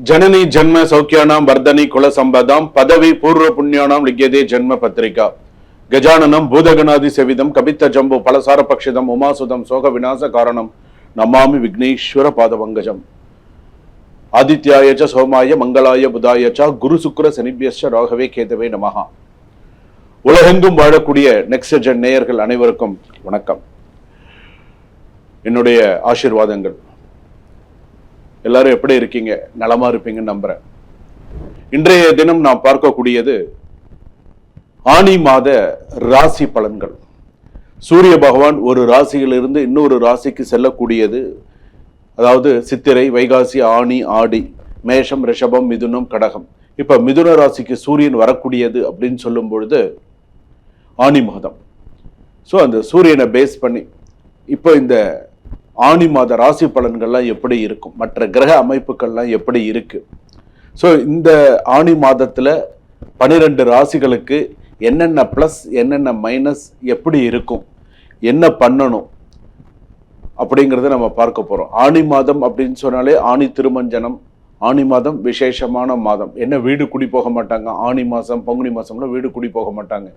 जननी जन्म सौख्यानां वर्धनी कुल संपदां पदवी पूर्व पुण्यानां लिख्यते जन्म पत्रिका गजाननं भूतगणादि सेविदं कपित्त जम्बो फलसार पक्षिदं उमासुदं शोक विनाश कारणं नमामि विघ्नेश्वर पादपङ्कजम् आदित्याय च सोमाय मंगलाय बुधाय च गुरु शुक्र शनिभ्यश्च राघवे கேதவே நமஹ. உலகெங்கும் வாழக்கூடிய நெக்ஸ்ட் ஜென் நேயர்கள் அனைவருக்கும் வணக்கம். என்னுடைய ஆசீர்வாதங்கள். எல்லாரும் எப்படி இருக்கீங்க? நலமா இருப்பீங்கன்னு நம்புறேன். இன்றைய தினம் நாம் பார்க்கக்கூடியது ஆனி மாத ராசி பலன்கள். சூரிய பகவான் ஒரு ராசியிலிருந்து இன்னொரு ராசிக்கு செல்லக்கூடியது. அதாவது சித்திரை, வைகாசி, ஆனி, ஆடி, மேஷம், ரிஷபம், மிதுனம், கடகம். இப்ப மிதுன ராசிக்கு சூரியன் வரக்கூடியது அப்படின்னு சொல்லும் பொழுது ஆனி மாதம். ஸோ அந்த சூரியனை பேஸ் பண்ணி இப்போ இந்த ஆனி மாத ராசி பலன்கள்லாம் எப்படி இருக்கும், மற்ற கிரக அமைப்புகள்லாம் எப்படி இருக்கு. ஸோ இந்த ஆனி மாதத்துல 12 ராசிகளுக்கு என்னென்ன பிளஸ் என்னென்ன மைனஸ் எப்படி இருக்கும், என்ன பண்ணணும் அப்படிங்கிறத நம்ம பார்க்க போறோம். ஆனி மாதம் அப்படின்னு சொன்னாலே ஆனி திருமஞ்சனம், ஆனி மாதம் விசேஷமான மாதம். என்ன வீடு குடி போக மாட்டாங்க. ஆனி மாதம் பங்குனி மாதம்ல வீடு குடி போக மாட்டாங்க.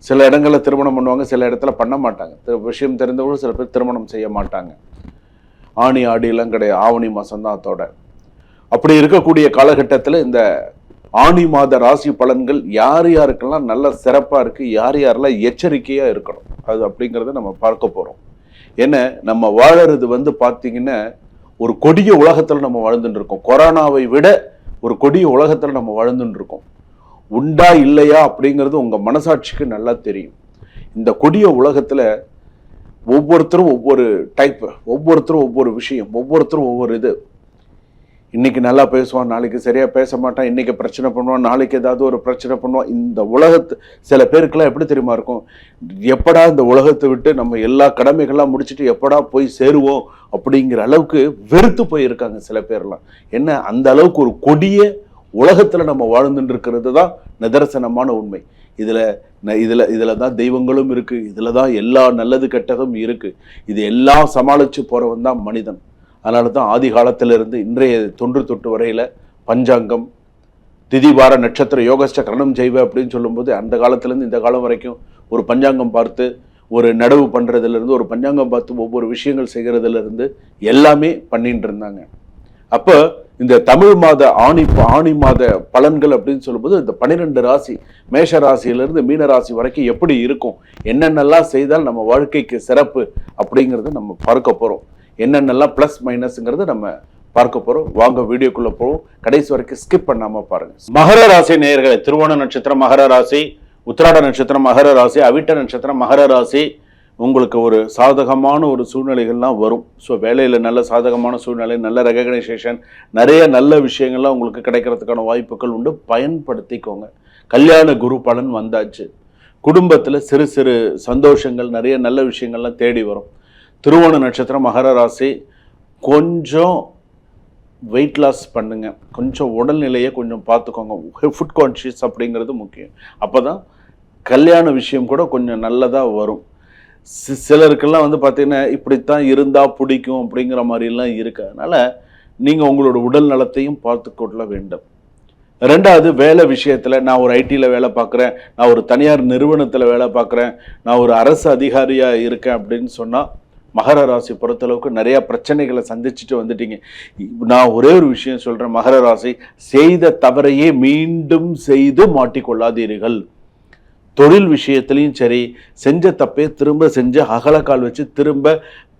சில இடங்களில் திருமணம் பண்ணுவாங்க, சில இடத்துல பண்ண மாட்டாங்க. விஷயம் தெரிந்தவங்களும் சில பேர் திருமணம் செய்ய மாட்டாங்க. ஆனி ஆடியெல்லாம் கிடையாது, ஆவணி மாதம் தான் அதோட. அப்படி இருக்கக்கூடிய காலகட்டத்தில் இந்த ஆனி மாத ராசி பலன்கள் யார் யாருக்கெல்லாம் நல்ல சிறப்பாக இருக்கு, யார் யாரெல்லாம் எச்சரிக்கையாக இருக்கணும் அது அப்படிங்கிறத நம்ம பார்க்க போகிறோம். ஏன்னா நம்ம வாழறது பார்த்தீங்கன்னா ஒரு கொடிய உலகத்தில் நம்ம வாழ்ந்துட்டு இருக்கோம். கொரோனாவை விட ஒரு கொடிய உலகத்தில் நம்ம வாழ்ந்துட்டு இருக்கோம். உண்டா இல்லையா அப்படிங்கிறது உங்க மனசாட்சிக்கு நல்லா தெரியும். இந்த கொடிய உலகத்துல ஒவ்வொருத்தரும் ஒவ்வொரு டைப், ஒவ்வொருத்தரும் ஒவ்வொரு விஷயம், ஒவ்வொருத்தரும் ஒவ்வொரு இது. இன்னைக்கு நல்லா பேசுவான், நாளைக்கு சரியா பேச மாட்டான், இன்னைக்கு பிரச்சனை பண்ணுவான், நாளைக்கு ஏதாவது ஒரு பிரச்சனை பண்ணுவான். இந்த உலகத்து சில பேருக்கெல்லாம் எப்படி தெரியுமா இருக்கும், எப்படா இந்த உலகத்தை விட்டு நம்ம எல்லா கடமைகள்லாம் முடிச்சுட்டு எப்படா போய் சேருவோம் அப்படிங்கிற அளவுக்கு வெறுத்து போயிருக்காங்க சில பேர்லாம். என்ன, அந்த அளவுக்கு ஒரு கொடிய உலகத்துல நம்ம வாழ்ந்துட்டு இருக்கிறது தான் நிதர்சனமான உண்மை. இதுல தான் தெய்வங்களும் இருக்கு, இதுல தான் எல்லா நல்லது கெட்டதும் இருக்கு. இது எல்லாம் சமாளிச்சு போறவன் தான் மனிதன். அதனால தான் ஆதி காலத்திலிருந்து இன்றைய தொன்று தொட்டு வரையில பஞ்சாங்கம், திதி, வார, நட்சத்திர, யோகஸ்ட கரணம் செய்வ அப்படின்னு சொல்லும்போது அந்த காலத்திலேருந்து இந்த காலம் வரைக்கும் ஒரு பஞ்சாங்கம் பார்த்து ஒரு நடவு பண்றதுல இருந்து, ஒரு பஞ்சாங்கம் பார்த்து ஒவ்வொரு விஷயங்கள் செய்யறதுல இருந்து எல்லாமே பண்ணிட்டு இருந்தாங்க. அப்ப இந்த தமிழ் மாத ஆணி மாத பலன்கள் அப்படின்னு சொல்லும்போது இந்த 12 ராசி, மேஷ ராசியிலிருந்து மீன ராசி வரைக்கும் எப்படி இருக்கும், என்னென்னலாம் செய்தால் நம்ம வாழ்க்கைக்கு சிறப்பு அப்படிங்கிறத நம்ம பார்க்க போறோம். என்னென்னலாம் பிளஸ் மைனஸ்ங்கிறத நம்ம பார்க்க போறோம். வாங்க வீடியோக்குள்ள போவோம், கடைசி வரைக்கும் ஸ்கிப் பண்ணாம பாருங்க. மகர ராசி நேயர்களே, திருவோண நட்சத்திரம் மகர ராசி, உத்திராட நட்சத்திரம் மகர ராசி, அவிட்ட நட்சத்திரம் மகர ராசி. உங்களுக்கு ஒரு சாதகமான ஒரு சூழ்நிலைகள்லாம் வரும். ஸோ வேலையில் நல்ல சாதகமான சூழ்நிலை, நல்ல ரெகக்னைசேஷன், நிறைய நல்ல விஷயங்கள்லாம் உங்களுக்கு கிடைக்கிறதுக்கான வாய்ப்புகள் உண்டு. பயன்படுத்திக்கோங்க. கல்யாண குரு பலன் வந்தாச்சு. குடும்பத்தில் சிறு சிறு சந்தோஷங்கள், நிறைய நல்ல விஷயங்கள்லாம் தேடி வரும். திருவோண நட்சத்திரம் மகர ராசி, கொஞ்சம் வெயிட் லாஸ் பண்ணுங்க, கொஞ்சம் உடல்நிலையை கொஞ்சம் பார்த்துக்கோங்க. ஃபுட் கான்ஷியஸ் அப்படிங்கிறது முக்கியம். அப்போ தான் கல்யாண விஷயம் கூட கொஞ்சம் நல்லதாக வரும். சிலருக்கெல்லாம் பார்த்தீங்கன்னா இப்படித்தான் இருந்தால் பிடிக்கும் அப்படிங்கிற மாதிரிலாம் இருக்கு. அதனால நீங்கள் உங்களோட உடல் நலத்தையும் பார்த்து கொள்ள வேண்டும். ரெண்டாவது, வேலை விஷயத்தில் நான் ஒரு ஐடியில் வேலை பார்க்குறேன், நான் ஒரு தனியார் நிறுவனத்தில் வேலை பார்க்குறேன், நான் ஒரு அரசு அதிகாரியாக இருக்கேன் அப்படின்னு சொன்னால் மகர ராசி பொறுத்தளவுக்கு நிறைய பிரச்சனைகளை சந்திச்சுட்டு வந்துட்டீங்க. நான் ஒரே ஒரு விஷயம் சொல்கிறேன், மகர ராசி, செய்த தவறையே மீண்டும் செய்து மாட்டிக்கொள்ளாதீர்கள். தொழில் விஷயத்துலையும் சரி, செஞ்ச தப்பே திரும்ப செஞ்சு அகலக்கால் வச்சு திரும்ப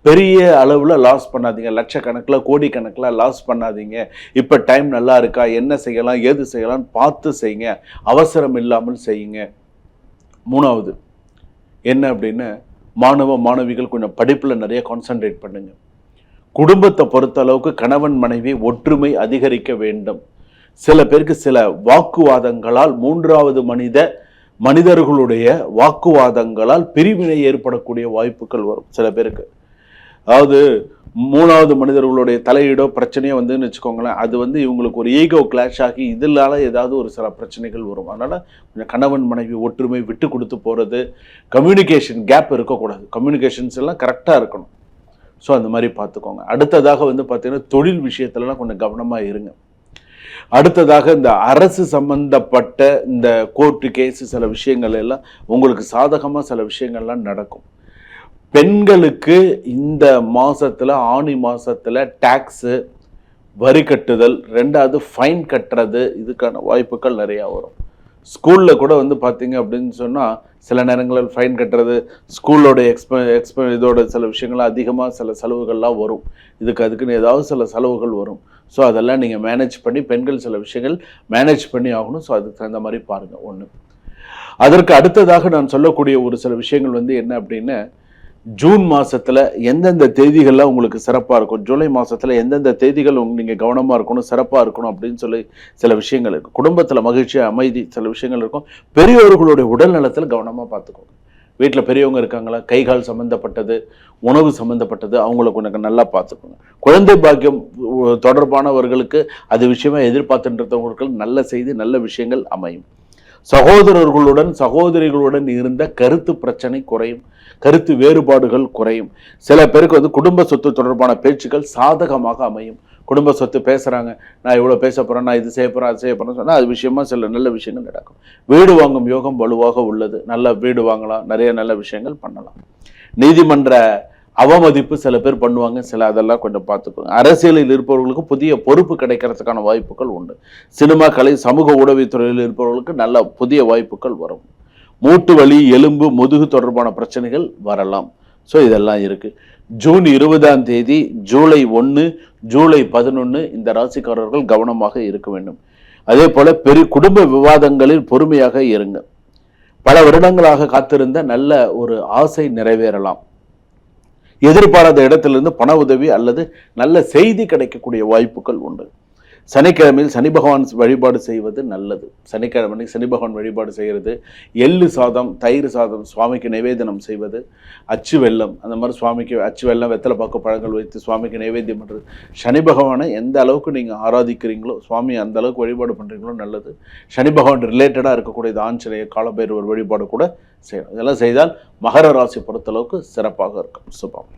பெரிய அளவில் லாஸ் பண்ணாதீங்க. லட்சக்கணக்கில் கோடிக்கணக்கில் லாஸ் பண்ணாதீங்க. இப்போ டைம் நல்லா இருக்கா, என்ன செய்யலாம், ஏது செய்யலாம்னு பார்த்து செய்யுங்க. அவசரம் இல்லாமல் செய்யுங்க. மூணாவது என்ன அப்படின்னு, மாணவ மாணவிகள் கொஞ்சம் படிப்பில் நிறைய கான்சன்ட்ரேட் பண்ணுங்க. குடும்பத்தை பொறுத்த அளவுக்கு கணவன் மனைவி ஒற்றுமை அதிகரிக்க வேண்டும். சில பேருக்கு சில வாக்குவாதங்களால், மூன்றாவது மனிதர்களுடைய வாக்குவாதங்களால் பிரிவினை ஏற்படக்கூடிய வாய்ப்புகள் வரும் சில பேருக்கு. அதாவது மூணாவது மனிதர்களுடைய தலையீடோ பிரச்சனையோ வச்சுக்கோங்களேன், அது இவங்களுக்கு ஒரு ஈகோ கிளாஷ் ஆகி இதனால ஏதாவது ஒரு சில பிரச்சனைகள் வரும். அதனால கொஞ்சம் கணவன் மனைவி ஒற்றுமை, விட்டு கொடுத்து போறது, கம்யூனிகேஷன் கேப் இருக்கக்கூடாது. கம்யூனிகேஷன்ஸ் எல்லாம் கரெக்டாக இருக்கணும். ஸோ அந்த மாதிரி பார்த்துக்கோங்க. அடுத்ததாக பார்த்தீங்கன்னா தொழில் விஷயத்துலலாம் கொஞ்சம் கவனமாக இருங்க. அடுத்ததாக இந்த அரசு சம்பந்தப்பட்ட இந்த கோர்ட்டு கேஸ் சில விஷயங்கள் எல்லாம் உங்களுக்கு சாதகமாக சில விஷயங்கள்லாம் நடக்கும். பெண்களுக்கு இந்த மாசத்துல ஆணி மாசத்துல டாக்ஸு, வரி கட்டுதல், ரெண்டாவது ஃபைன் கட்டுறது, இதுக்கான வாய்ப்புகள் நிறையா வரும். ஸ்கூலில் கூட பார்த்தீங்க அப்படின்னு சொன்னால் சில நேரங்களில் ஃபைன் கட்டுறது, ஸ்கூலோட இதோட சில விஷயங்கள் அதிகமாக சில செலவுகள்லாம் வரும். அதுக்குன்னு ஏதாவது சில செலவுகள் வரும். ஸோ அதெல்லாம் நீங்கள் மேனேஜ் பண்ணி, பெண்கள் சில விஷயங்கள் மேனேஜ் பண்ணி ஆகணும். ஸோ அதுக்கு தகுந்த மாதிரி பாருங்கள். ஒன்று. அதற்கு அடுத்ததாக நான் சொல்லக்கூடிய ஒரு சில விஷயங்கள் என்ன அப்படின்னா, ஜூன் மாதத்தில் எந்தெந்த தேதிகள்லாம் உங்களுக்கு சிறப்பாக இருக்கும், ஜூலை மாதத்தில் எந்தெந்த தேதிகள் நீங்கள் கவனமாக இருக்கணும், சிறப்பாக இருக்கணும் அப்படின்னு சொல்லி சில விஷயங்கள் இருக்கும். குடும்பத்தில் மகிழ்ச்சி, அமைதி, சில விஷயங்கள் இருக்கும். பெரியோர்களுடைய உடல் நலத்தில் கவனமாக பார்த்துக்கோங்க. வீட்டில் பெரியவங்க இருக்காங்களா, கைகால் சம்மந்தப்பட்டது, உணவு சம்மந்தப்பட்டது, அவங்கள கொஞ்சம் நல்லா பார்த்துக்கோங்க. குழந்தை பாக்கியம் தொடர்பானவர்களுக்கு அது விஷயமா எதிர்பார்த்துன்றவங்களுக்கு நல்ல செய்தி, நல்ல விஷயங்கள் அமையும். சகோதரர்களுடன் சகோதரிகளுடன் இருந்த கருத்து பிரச்சனை குறையும், கருத்து வேறுபாடுகள் குறையும். சில பேருக்கு குடும்ப சொத்து தொடர்பான பேச்சுக்கள் சாதகமாக அமையும். குடும்ப சொத்து பேசுறாங்க, நான் இவ்வளோ பேச போறேன், நான் இது செய்ய போறேன், அது செய்ய போறேன்னு சொன்னால் அது விஷயமா சில நல்ல விஷயங்கள் நடக்கும். வீடு வாங்கும் யோகம் வலுவாக உள்ளது. நல்ல வீடு வாங்கலாம், நிறைய நல்ல விஷயங்கள் பண்ணலாம். நீதிமன்ற அவமதிப்பு சில பேர் பண்ணுவாங்க, சில அதெல்லாம் கொஞ்சம் பார்த்துக்கோங்க. அரசியலில் இருப்பவர்களுக்கு புதிய பொறுப்பு கிடைக்கிறதுக்கான வாய்ப்புகள் உண்டு. சினிமா, கலை, சமூக ஊடகத்துறையில் இருப்பவர்களுக்கு நல்ல புதிய வாய்ப்புகள் வரும். மூட்டு வலி, எலும்பு, முதுகு தொடர்பான பிரச்சனைகள் வரலாம். ஸோ இதெல்லாம் இருக்கு. ஜூன் 20ஆம் தேதி, ஜூலை 1, ஜூலை 11 இந்த ராசிக்காரர்கள் கவனமாக இருக்க வேண்டும். அதே போல குடும்ப விவாதங்களில் பொறுமையாக இருங்க. பல வருடங்களாக காத்திருந்த நல்ல ஒரு ஆசை நிறைவேறலாம். எதிர்பாராத இடத்திலிருந்து பண உதவி அல்லது நல்ல செய்தி கிடைக்கக்கூடிய வாய்ப்புகள் உண்டு. சனிக்கிழமையில் சனி பகவான் வழிபாடு செய்வது நல்லது. சனிக்கிழமை சனி பகவான் வழிபாடு செய்கிறது, எள்ளு சாதம், தயிர் சாதம் சுவாமிக்கு நிவேதனம் செய்வது, அச்சு வெல்லம், அந்த மாதிரி சுவாமிக்கு அச்சு வெல்லம், வெத்தலை பாக்கு, பழங்கள் வைத்து சுவாமிக்கு நைவேத்தியம் பண்ணுறது. சனி பகவானை எந்த அளவுக்கு நீங்கள் ஆராதிக்கிறீங்களோ, சுவாமி அந்த அளவுக்கு வழிபாடு பண்ணுறீங்களோ நல்லது. சனி பகவான் ரிலேட்டடாக இருக்கக்கூடிய ஆஞ்சநேயர், காலபைரவர் வழிபாடு கூட செய்யணும். இதெல்லாம் செய்தால் மகர ராசி பொறுத்தளவுக்கு சிறப்பாக இருக்கும். சுபம்.